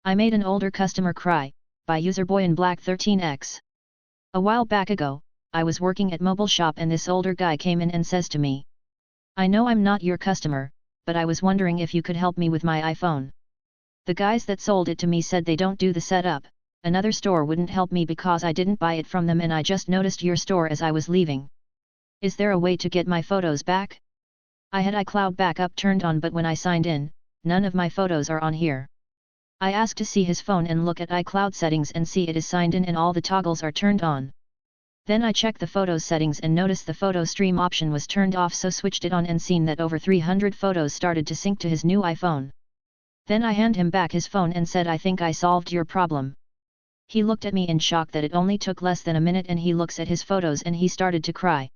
I made an older customer cry, by user Boy in Black 13X. A while back ago, I was working at mobile shop and this older guy came in and says to me, "I know I'm not your customer, but I was wondering if you could help me with my iPhone." The guys that sold it to me said they don't do the setup, another store wouldn't help me because I didn't buy it from them and I just noticed your store as I was leaving. Is there a way to get my photos back? I had iCloud backup turned on but when I signed in, none of my photos are on here. I asked to see his phone and look at iCloud settings and see it is signed in and all the toggles are turned on. Then I checked the photos settings and noticed the photo stream option was turned off, so switched it on and seen that over 300 photos started to sync to his new iPhone. Then I hand him back his phone and said, "I think I solved your problem." He looked at me in shock that it only took less than a minute and he looks at his photos and he started to cry.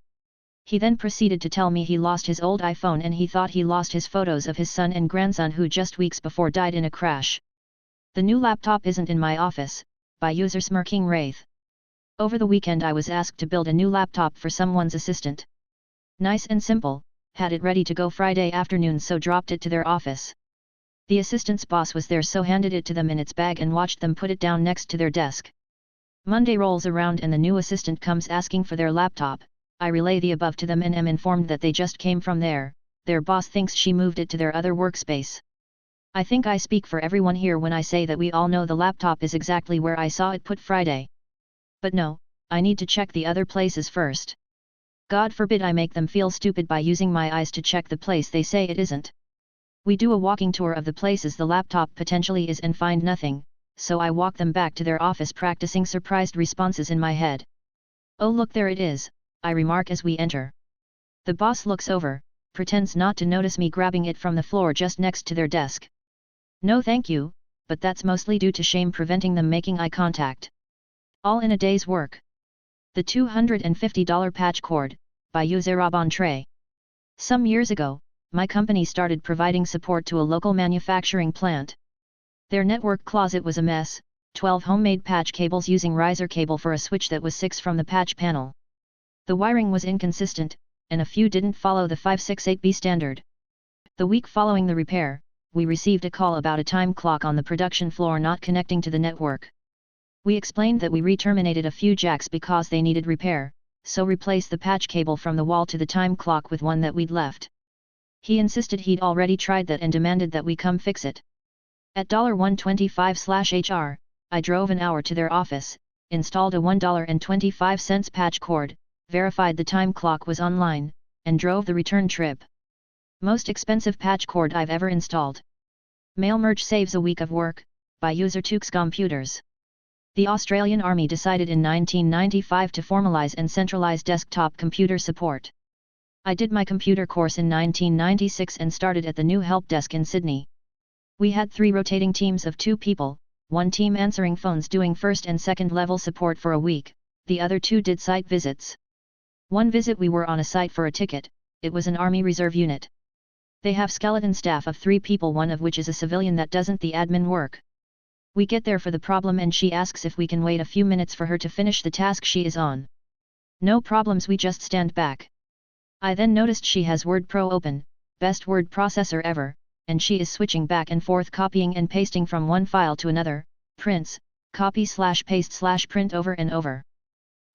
He then proceeded to tell me he lost his old iPhone and he thought he lost his photos of his son and grandson who just weeks before died in a crash. The new laptop isn't in my office, by user Smirking Wraith. Over the weekend I was asked to build a new laptop for someone's assistant. Nice and simple, had it ready to go Friday afternoon so dropped it to their office. The assistant's boss was there so handed it to them in its bag and watched them put it down next to their desk. Monday rolls around and the new assistant comes asking for their laptop. I relay the above to them and am informed that they just came from there, their boss thinks she moved it to their other workspace. I think I speak for everyone here when I say that we all know the laptop is exactly where I saw it put Friday. But no, I need to check the other places first. God forbid I make them feel stupid by using my eyes to check the place they say it isn't. We do a walking tour of the places the laptop potentially is and find nothing, so I walk them back to their office practicing surprised responses in my head. "Oh look, there it is," I remark as we enter. The boss looks over, pretends not to notice me grabbing it from the floor just next to their desk. "No thank you, but that's mostly due to shame preventing them making eye contact." All in a day's work. The $250 patch cord, by user Robon Trey. Some years ago, my company started providing support to a local manufacturing plant. Their network closet was a mess, 12 homemade patch cables using riser cable for a switch that was 6 from the patch panel. The wiring was inconsistent, and a few didn't follow the 568B standard. The week following the repair, we received a call about a time clock on the production floor not connecting to the network. We explained that we re-terminated a few jacks because they needed repair, so replaced the patch cable from the wall to the time clock with one that we'd left. He insisted he'd already tried that and demanded that we come fix it. At $125/HR, I drove an hour to their office, installed a $1.25 patch cord, verified the time clock was online, and drove the return trip. Most expensive patch cord I've ever installed. Mail merge saves a week of work, by user Tukes Computers. The Australian Army decided in 1995 to formalize and centralize desktop computer support. I did my computer course in 1996 and started at the new help desk in Sydney. We had 3 rotating teams of 2 people, one team answering phones doing first and second level support for a week, the other 2 did site visits. One visit we were on a site for a ticket, it was an Army Reserve unit. They have skeleton staff of 3 people, one of which is a civilian that doesn't the admin work. We get there for the problem and she asks if we can wait a few minutes for her to finish the task she is on. No problems, we just stand back. I then noticed she has Word Pro open, best word processor ever, and she is switching back and forth copying and pasting from one file to another, prints, copy/paste/print over and over.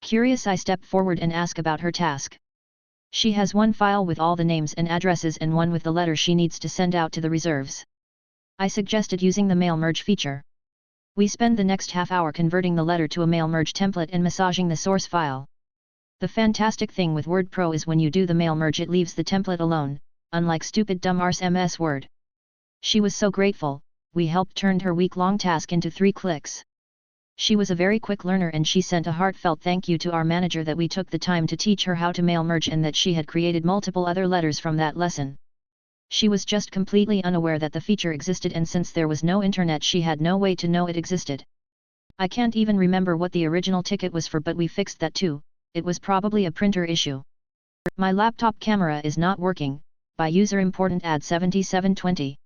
Curious, I step forward and ask about her task. She has one file with all the names and addresses and one with the letter she needs to send out to the reserves. I suggested using the mail merge feature. We spend the next half hour converting the letter to a mail merge template and massaging the source file. The fantastic thing with Word Pro is when you do the mail merge it leaves the template alone, unlike stupid dumb MS Word. She was so grateful, we helped turn her week-long task into 3 clicks. She was a very quick learner and she sent a heartfelt thank you to our manager that we took the time to teach her how to mail merge and that she had created multiple other letters from that lesson. She was just completely unaware that the feature existed, and since there was no internet she had no way to know it existed. I can't even remember what the original ticket was for, but we fixed that too. It was probably a printer issue. My laptop camera is not working, by user important ad 7720.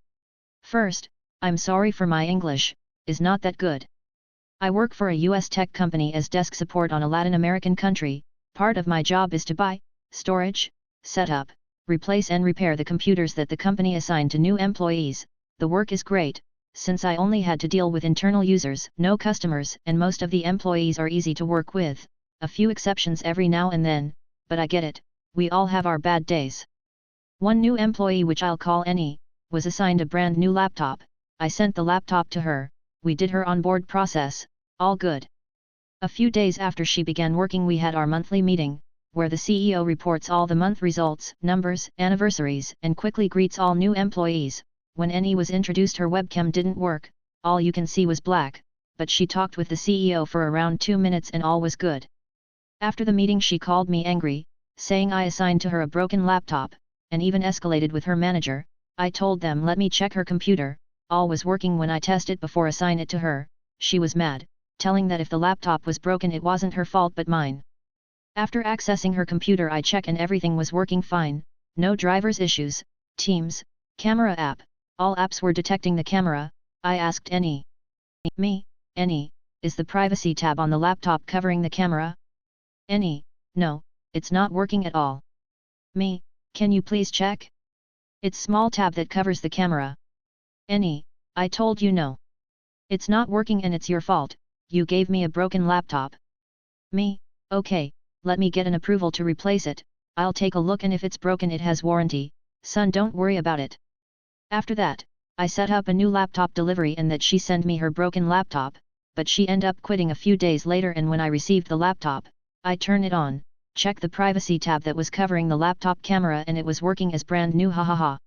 First, I'm sorry for my English, is not that good. I work for a US tech company as desk support on a Latin American country. Part of my job is to buy, storage, set up, replace and repair the computers that the company assigned to new employees. The work is great, since I only had to deal with internal users, no customers, and most of the employees are easy to work with, a few exceptions every now and then, but I get it, we all have our bad days. One new employee, which I'll call Annie, was assigned a brand new laptop. I sent the laptop to her, we did her onboard process, all good. A few days after she began working, we had our monthly meeting, where the CEO reports all the month results, numbers, anniversaries, and quickly greets all new employees. When Annie was introduced, her webcam didn't work, all you can see was black, but she talked with the CEO for around 2 minutes and all was good. After the meeting she called me angry, saying I assigned to her a broken laptop, and even escalated with her manager. I told them let me check her computer, all was working when I tested before assign it to her. She was mad, telling that if the laptop was broken it wasn't her fault but mine. After accessing her computer I checked and everything was working fine, no drivers issues, Teams, camera app, all apps were detecting the camera. I asked Annie. Annie, is the privacy tab on the laptop covering the camera? Annie, no, it's not working at all. Can you please check? It's small tab that covers the camera. Annie, I told you no. It's not working and it's your fault, you gave me a broken laptop. Okay, let me get an approval to replace it, I'll take a look and if it's broken it has warranty, son don't worry about it. After that, I set up a new laptop delivery and that she send me her broken laptop, but she end up quitting a few days later and when I received the laptop, I turn it on, check the privacy tab that was covering the laptop camera and it was working as brand new, hahaha.